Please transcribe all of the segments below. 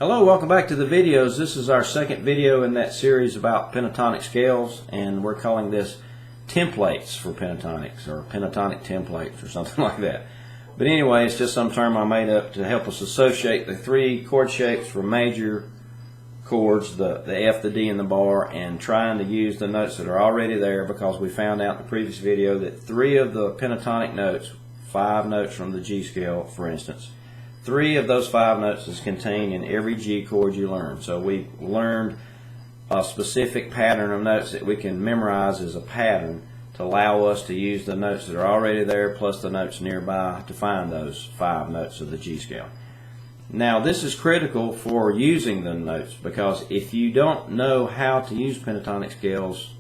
Hello, welcome back to the videos. This is our second video in that series about pentatonic scales, and we're calling this templates for pentatonics, or pentatonic templates, or something like that. But anyway, it's just some term I made up to help us associate the three chord shapes for major chords, the F, the D, and the bar, and trying to use the notes that are already there, because we found out in the previous video that three of the pentatonic notes, 5 notes from the G scale, for instance, 3 of those 5 notes is contained in every G chord you learn. So we learned a specific pattern of notes that we can memorize as a pattern to allow us to use the notes that are already there plus the notes nearby to find those 5 notes of the G scale. Now this is critical for using the notes, because if you don't know how to use pentatonic scales,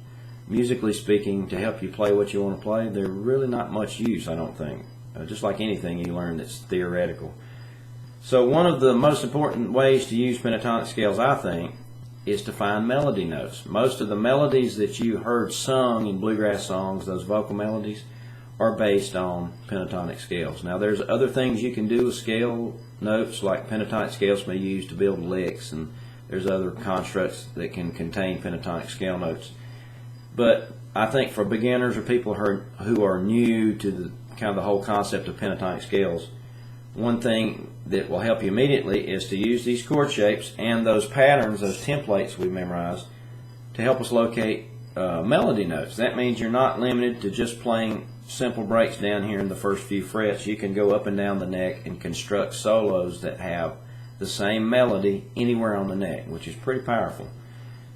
musically speaking, to help you play what you want to play, they're really not much use, I don't think. Just like anything you learn that's theoretical. So one of the most important ways to use pentatonic scales, I think, is to find melody notes. Most of the melodies that you heard sung in bluegrass songs, those vocal melodies, are based on pentatonic scales. Now there's other things you can do with scale notes, like pentatonic scales may use to build licks, and there's other constructs that can contain pentatonic scale notes. But I think for beginners or people who are new to the kind of the whole concept of pentatonic scales, one thing that will help you immediately is to use these chord shapes and those patterns, those templates we memorized, to help us locate melody notes. That means you're not limited to just playing simple breaks down here in the first few frets. You can go up and down the neck and construct solos that have the same melody anywhere on the neck, which is pretty powerful.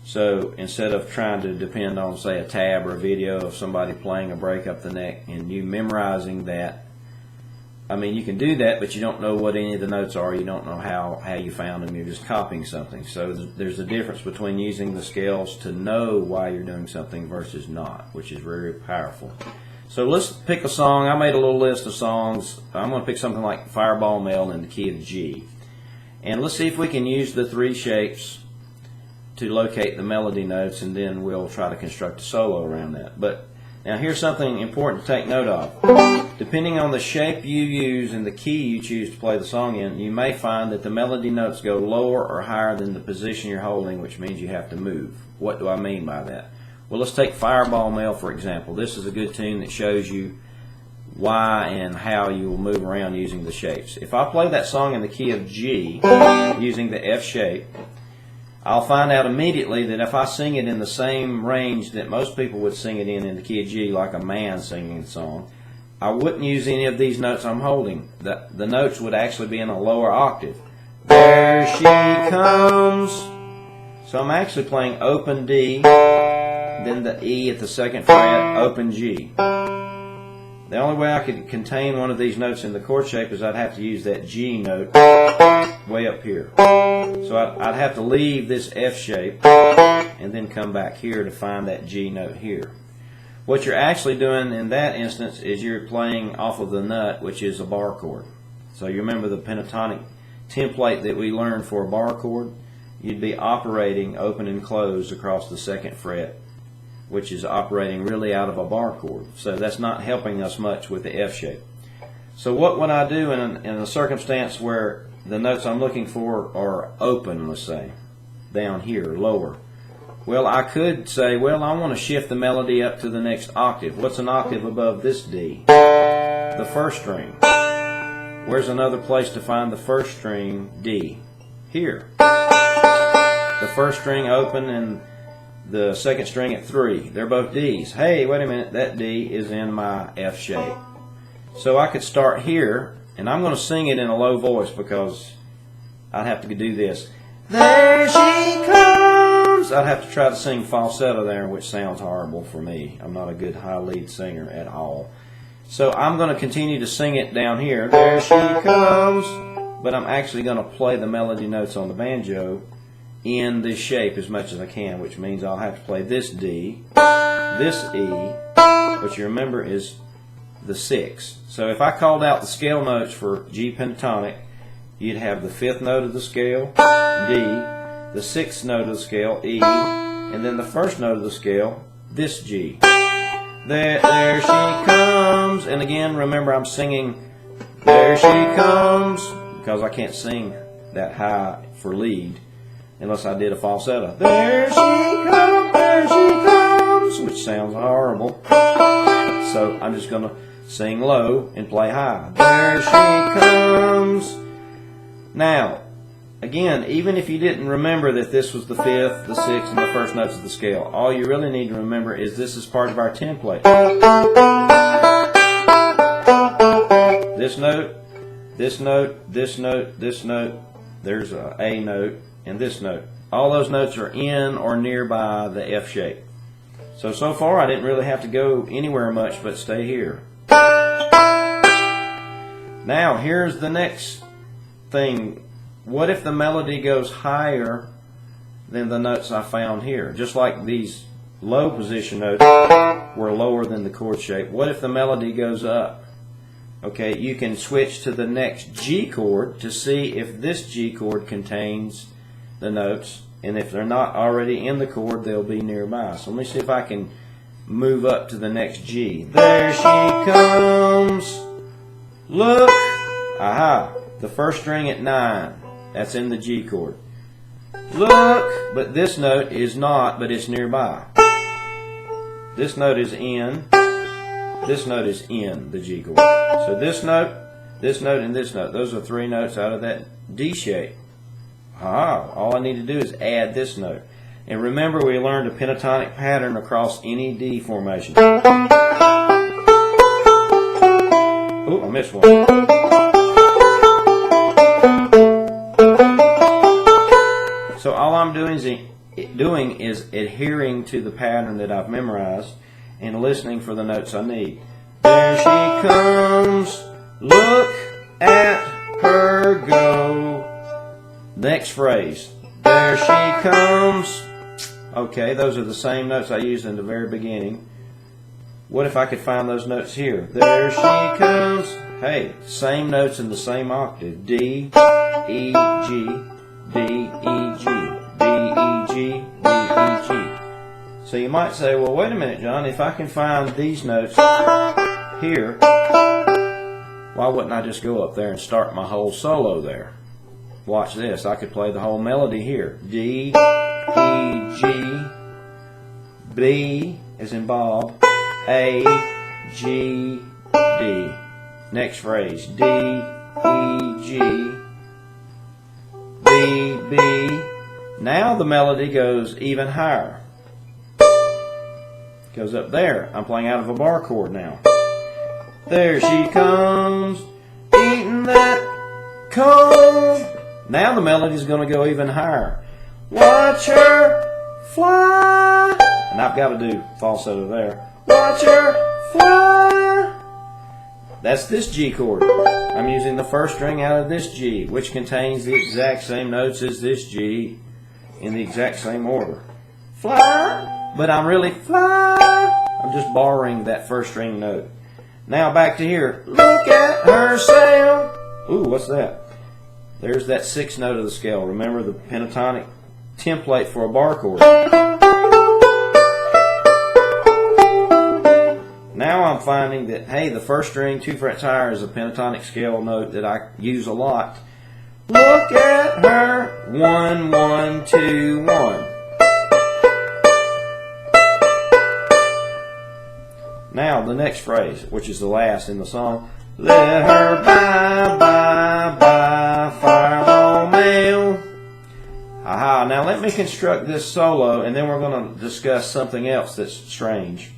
So instead of trying to depend on, say, a tab or a video of somebody playing a break up the neck and you memorizing that, I mean, you can do that, but you don't know what any of the notes are. You don't know how you found them. You're just copying something. So there's a difference between using the scales to know why you're doing something versus not, which is very powerful. So let's pick a song. I made a little list of songs. I'm going to pick something like Fireball Mail in the key of G. And let's see if we can use the 3 shapes to locate the melody notes, and then we'll try to construct a solo around that. But now here's something important to take note of. Depending on the shape you use and the key you choose to play the song in, you may find that the melody notes go lower or higher than the position you're holding, which means you have to move. What do I mean by that? Well, let's take Fireball Mail, for example. This is a good tune that shows you why and how you will move around using the shapes. If I play that song in the key of G using the F shape, I'll find out immediately that if I sing it in the same range that most people would sing it in the key of G, like a man singing the song, I wouldn't use any of these notes I'm holding. The notes would actually be in a lower octave. There she comes. So I'm actually playing open D, then the E at the 2nd fret, open G. The only way I could contain one of these notes in the chord shape is I'd have to use that G note way up here. So I'd have to leave this F shape and then come back here to find that G note here. What you're actually doing in that instance is you're playing off of the nut, which is a bar chord. So you remember the pentatonic template that we learned for a bar chord? You'd be operating open and closed across the 2nd fret, which is operating really out of a bar chord. So that's not helping us much with the F shape. So what would I do in a circumstance where the notes I'm looking for are open, let's say, down here, lower? Well, I could say, well, I want to shift the melody up to the next octave. What's an octave above this D? The 1st string. Where's another place to find the 1st string D? Here. The 1st string open and the 2nd string at 3. They're both D's. Hey, wait a minute, that D is in my F shape. So I could start here, and I'm going to sing it in a low voice because I'd have to do this. There she comes. I'd have to try to sing falsetto there, which sounds horrible for me. I'm not a good high lead singer at all. So I'm going to continue to sing it down here. There she comes. But I'm actually going to play the melody notes on the banjo in this shape as much as I can, which means I'll have to play this D, this E, which you remember is the 6. So if I called out the scale notes for G pentatonic, you'd have the 5th note of the scale, D, the 6th note of the scale, E, and then the 1st note of the scale, this G. There she comes, and again remember I'm singing there she comes because I can't sing that high for lead, unless I did a falsetto. There she comes, which sounds horrible. So I'm just going to sing low and play high. There she comes. Now, again, even if you didn't remember that this was the fifth, the sixth, and the first notes of the scale, all you really need to remember is this is part of our template. This note, this note, this note, this note, there's a note, and this note. All those notes are in or nearby the F shape. So far I didn't really have to go anywhere much but stay here. Now here's the next thing. What if the melody goes higher than the notes I found here? Just like these low position notes were lower than the chord shape. What if the melody goes up? Okay, you can switch to the next G chord to see if this G chord contains the notes, and if they're not already in the chord, they'll be nearby. So let me see if I can move up to the next G. There she comes. Look. Aha. The first string at 9. That's in the G chord. Look. But this note is not, but it's nearby. This note is in. This note is in the G chord. So this note, and this note. Those are 3 notes out of that D shape. Ah, all I need to do is add this note. And remember, we learned a pentatonic pattern across any D formation. Oh, I missed one. So all I'm doing is adhering to the pattern that I've memorized and listening for the notes I need. There she comes. Look at her go. Next phrase. There she comes. Okay, those are the same notes I used in the very beginning. What if I could find those notes here? There she comes. Hey, same notes in the same octave. D, E, G, D, E, G, D, E, G, D, E, G. So you might say, well, wait a minute, John. If I can find these notes here, why wouldn't I just go up there and start my whole solo there? Watch this. I could play the whole melody here. D, E, G, B as in Bob, A, G, D. Next phrase. D, E, G, B, B. Now the melody goes even higher. Goes up there. I'm playing out of a bar chord now. There she comes, eating that coal. Now the melody is going to go even higher. Watch her fly. And I've got to do falsetto there. Watch her fly. That's this G chord. I'm using the first string out of this G, which contains the exact same notes as this G in the exact same order. Fly. But I'm really fly. I'm just borrowing that first string note. Now back to here. Look at her sail. Ooh, what's that? There's that 6th note of the scale. Remember the pentatonic template for a bar chord. Now I'm finding that, hey, the first string 2 frets higher is a pentatonic scale note that I use a lot. Look at her. 1, 1, 2, 1. Now the next phrase, which is the last in the song. Let her bye, bye, bye, farewell mail. Aha, now let me construct this solo, and then we're going to discuss something else that's strange.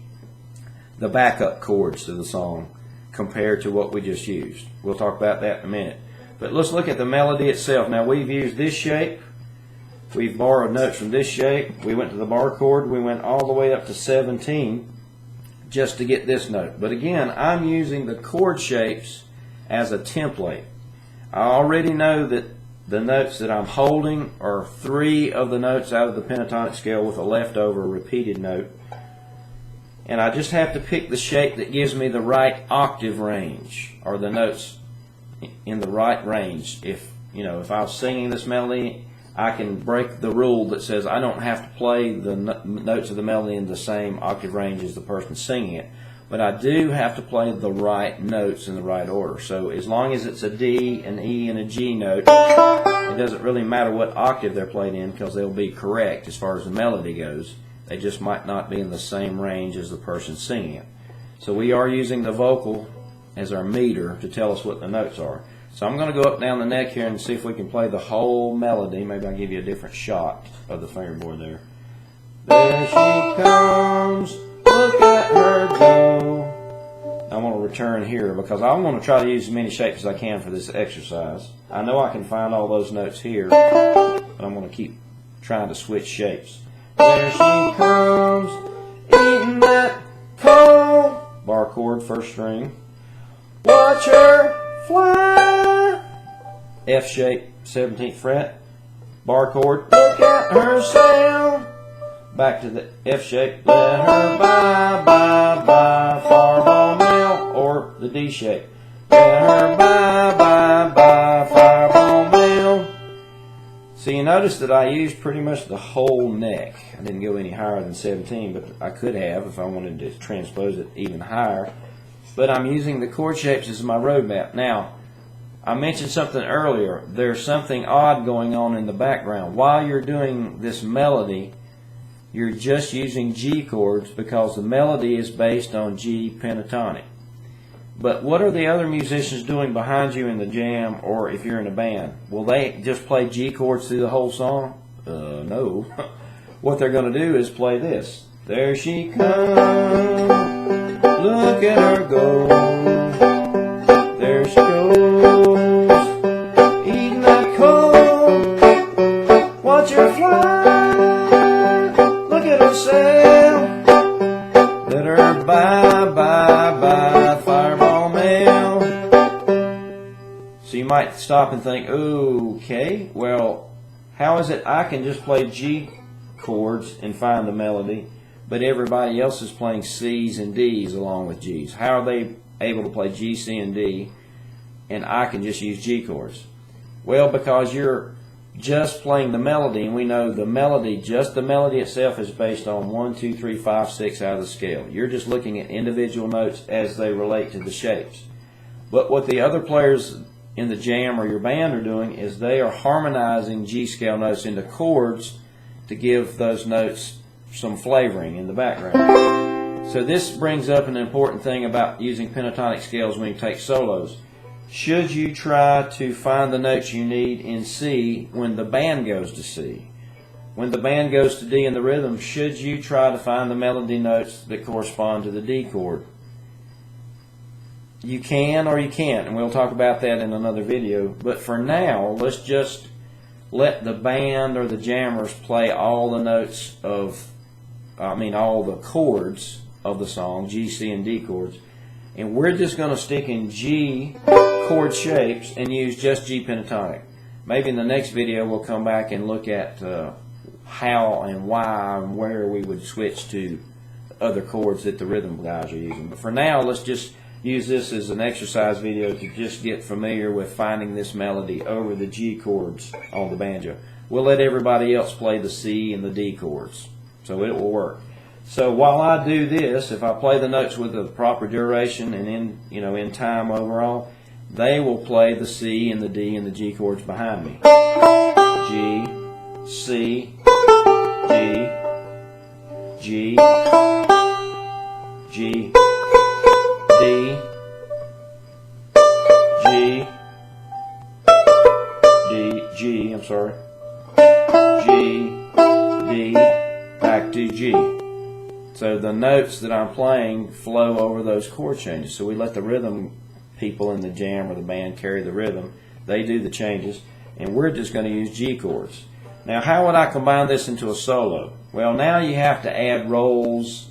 The backup chords to the song compared to what we just used. We'll talk about that in a minute. But let's look at the melody itself. Now we've used this shape. We've borrowed notes from this shape. We went to the bar chord. We went all the way up to 17. Just to get this note. But again, I'm using the chord shapes as a template. I already know that the notes that I'm holding are 3 of the notes out of the pentatonic scale with a leftover repeated note. And I just have to pick the shape that gives me the right octave range, or the notes in the right range. If I was singing this melody, I can break the rule that says I don't have to play the notes of the melody in the same octave range as the person singing it. but I do have to play the right notes in the right order. So as long as it's a D, an E, and a G note, it doesn't really matter what octave they're played in because they'll be correct as far as the melody goes. They just might not be in the same range as the person singing it. So we are using the vocal as our meter to tell us what the notes are. So I'm going to go up down the neck here and see if we can play the whole melody. Maybe I'll give you a different shot of the fingerboard there. There she comes, look at her go. I'm going to return here because I want to try to use as many shapes as I can for this exercise. I know I can find all those notes here, but I'm going to keep trying to switch shapes. There she comes, eating that coal. Bar chord, first string. Watch her fly. F shape, 17th fret. Bar chord, look at her sail. Back to the F shape, let her by, fireball mail. Or the D shape, let her by, fireball mail. So you notice that I used pretty much the whole neck. I didn't go any higher than 17, but I could have if I wanted to transpose it even higher. But I'm using the chord shapes as my roadmap. Now, I mentioned something earlier. There's something odd going on in the background. While you're doing this melody, you're just using G chords because the melody is based on G pentatonic. But what are the other musicians doing behind you in the jam, or if you're in a band? Will they just play G chords through the whole song? No. What they're going to do is play this. There she comes, look at her go. There she goes, eating that coal. Watch her fly, look at her sail. Let her by, fireball mail. So you might stop and think, okay, well, how is it I can just play G chords and find the melody, but everybody else is playing C's and D's along with G's? How are they able to play G, C, and D, and I can just use G chords? Well, because you're just playing the melody, and we know the melody, just the melody itself, is based on 1, 2, 3, 5, 6 out of the scale. You're just looking at individual notes as they relate to the shapes. But what the other players in the jam or your band are doing is they are harmonizing G scale notes into chords to give those notes some flavoring in the background. So this brings up an important thing about using pentatonic scales when you take solos. Should you try to find the notes you need in C when the band goes to C? When the band goes to D in the rhythm, should you try to find the melody notes that correspond to the D chord? You can or you can't, and we'll talk about that in another video. But for now, let's just let the band or the jammers play all the notes of, all the chords of the song, G, C, and D chords. And we're just going to stick in G chord shapes and use just G pentatonic. Maybe in the next video we'll come back and look at how and why and where we would switch to other chords that the rhythm guys are using. But for now, let's just use this as an exercise video to just get familiar with finding this melody over the G chords on the banjo. We'll let everybody else play the C and the D chords, so it will work. So while I do this, if I play the notes with the proper duration and in time overall, they will play the C and the D and the G chords behind me. G, C, G, G, G, D, G, D, G, I'm sorry, G, D, back to G. So the notes that I'm playing flow over those chord changes. So we let the rhythm people in the jam or the band carry the rhythm. They do the changes, and we're just going to use G chords. Now, how would I combine this into a solo? Well, now you have to add rolls,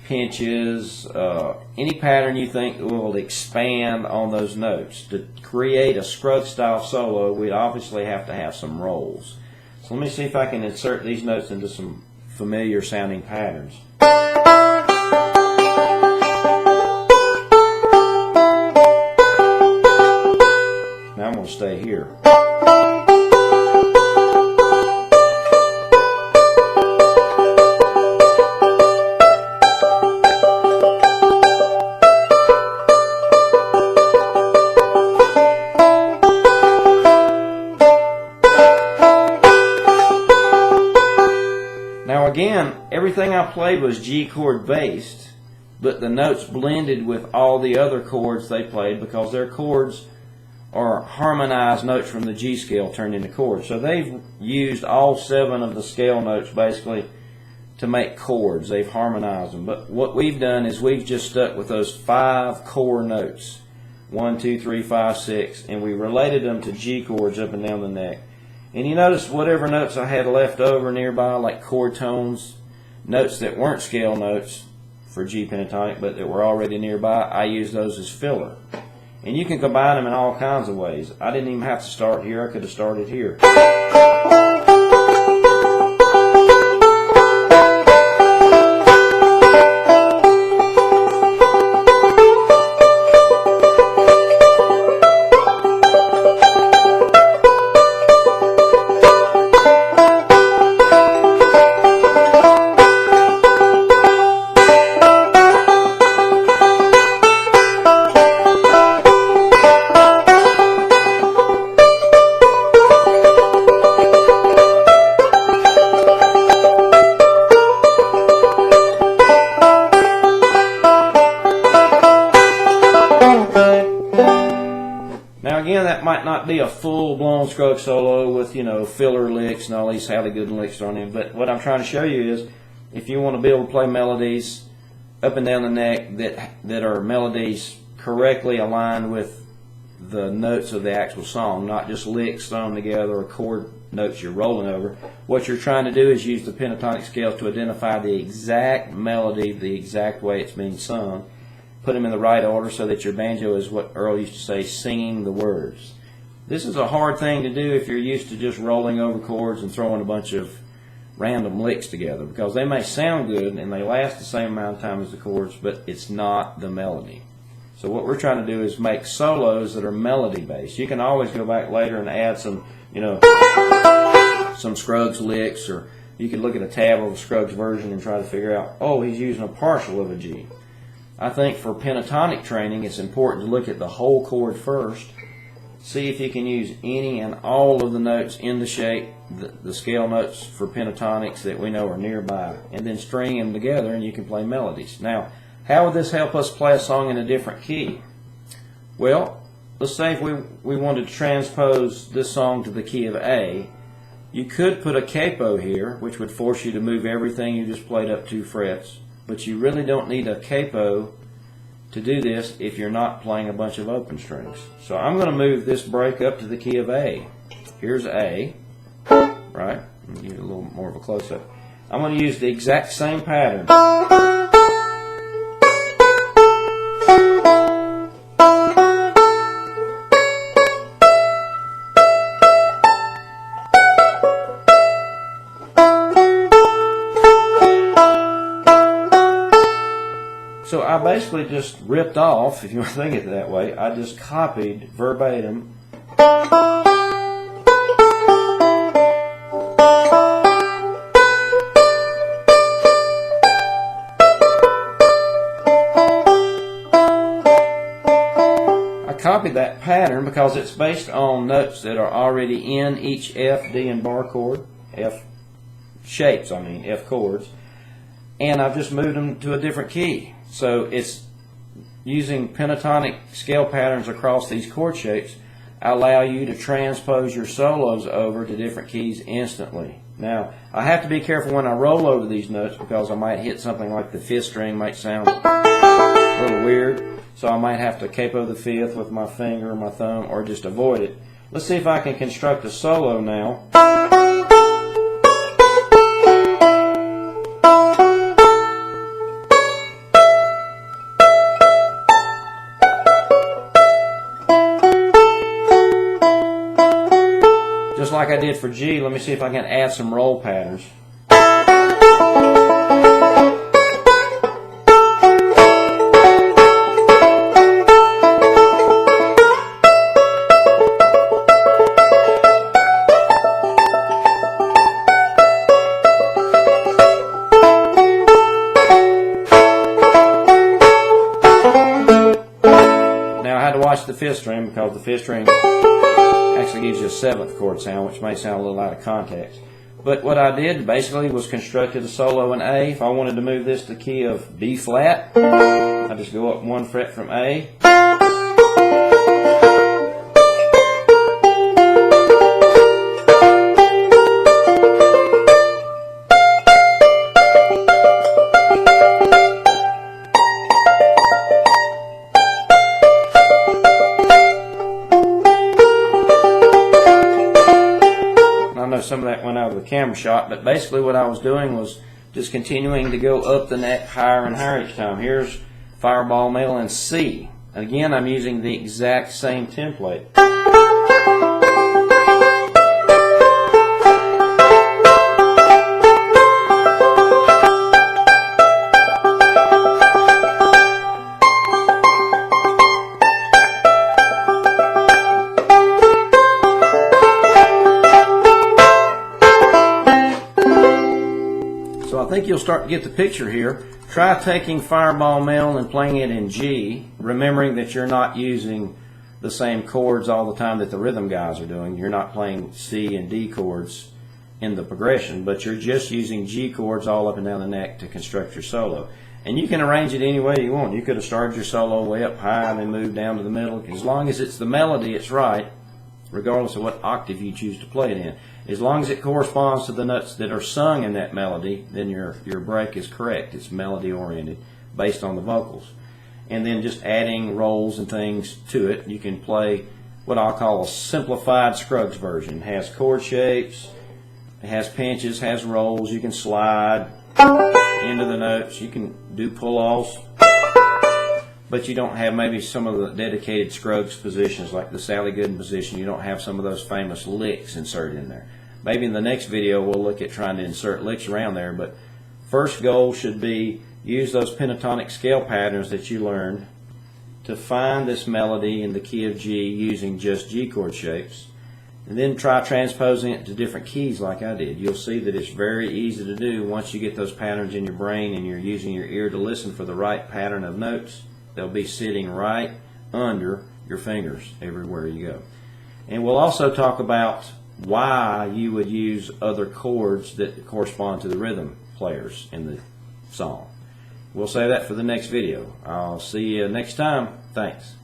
pinches, any pattern you think will expand on those notes. To create a Scruggs style solo, we'd obviously have to have some rolls. So let me see if I can insert these notes into some familiar sounding patterns. Now I'm going to stay here. again, everything I played was G chord based, but the notes blended with all the other chords they played because their chords are harmonized notes from the G scale turned into chords. So they've used all 7 of the scale notes basically to make chords. They've harmonized them. But what we've done is we've just stuck with those 5 core notes, 1, 2, 3, 5, 6, and we related them to G chords up and down the neck. And you notice whatever notes I had left over nearby, like chord tones, notes that weren't scale notes for G pentatonic but that were already nearby, I used those as filler. And you can combine them in all kinds of ways. I didn't even have to start here. I could have started here. Now again, that might not be a full-blown stroke solo with, you know, filler licks and all these hally-good licks on it, but what I'm trying to show you is if you want to be able to play melodies up and down the neck that are melodies correctly aligned with the notes of the actual song, not just licks thrown together or chord notes you're rolling over, what you're trying to do is use the pentatonic scale to identify the exact melody, the exact way it's being sung, put them in the right order so that your banjo is what Earl used to say, singing the words. This is a hard thing to do if you're used to just rolling over chords and throwing a bunch of random licks together, because they may sound good and they last the same amount of time as the chords, but it's not the melody. So what we're trying to do is make solos that are melody based. You can always go back later and add some, you know, some Scruggs licks, or you could look at a tab of a Scruggs version and try to figure out, oh, he's using a partial of a G. I think for pentatonic training, it's important to look at the whole chord first, see if you can use any and all of the notes in the shape, the scale notes for pentatonics that we know are nearby, and then string them together and you can play melodies. Now, how would this help us play a song in a different key? Well, let's say if we wanted to transpose this song to the key of A, you could put a capo here, which would force you to move everything you just played up 2 frets. But you really don't need a capo to do this if you're not playing a bunch of open strings. So I'm going to move this break up to the key of A. Here's A, right? Let me give you a little more of a close-up. I'm going to use the exact same pattern. So I basically just ripped off, if you want to think it that way, I just copied verbatim that pattern because it's based on notes that are already in each F, D, and bar chord, F shapes, I mean, F chords, and I've just moved them to a different key. So it's using pentatonic scale patterns across these chord shapes allow you to transpose your solos over to different keys instantly. Now, I have to be careful when I roll over these notes because I might hit something like the 5th string, might sound a little weird. So I might have to capo the 5th with my finger or my thumb, or just avoid it. Let's see if I can construct a solo now. Just like I did for G, let me see if I can add some roll patterns. Watch the 5th string because the 5th string actually gives you a 7th chord sound, which may sound a little out of context. But what I did basically was constructed a solo in A. If I wanted to move this to the key of B flat, I just go up 1 fret from A. Some of that went out of the camera shot, but basically what I was doing was just continuing to go up the neck higher and higher each time. Here's Fireball Mail in C. Again, I'm using the exact same template. So I think you'll start to get the picture here. Try taking Fireball Mail and playing it in G, remembering that you're not using the same chords all the time that the rhythm guys are doing. You're not playing C and D chords in the progression, but you're just using G chords all up and down the neck to construct your solo. And you can arrange it any way you want. You could have started your solo way up high and then moved down to the middle. As long as it's the melody, it's right, regardless of what octave you choose to play it in. As long as it corresponds to the notes that are sung in that melody, then your break is correct. It's melody oriented based on the vocals. And then just adding rolls and things to it. You can play what I'll call a simplified Scruggs version. It has chord shapes, it has pinches, has rolls. You can slide into the notes. You can do pull-offs. But you don't have maybe some of the dedicated Scruggs positions like the Sally Gooden position. You don't have some of those famous licks inserted in there. Maybe in the next video we'll look at trying to insert licks around there, but first goal should be use those pentatonic scale patterns that you learned to find this melody in the key of G using just G chord shapes, and then try transposing it to different keys like I did. You'll see that it's very easy to do once you get those patterns in your brain and you're using your ear to listen for the right pattern of notes. They'll be sitting right under your fingers everywhere you go. And we'll also talk about why you would use other chords that correspond to the rhythm players in the song. We'll save that for the next video. I'll see you next time. Thanks.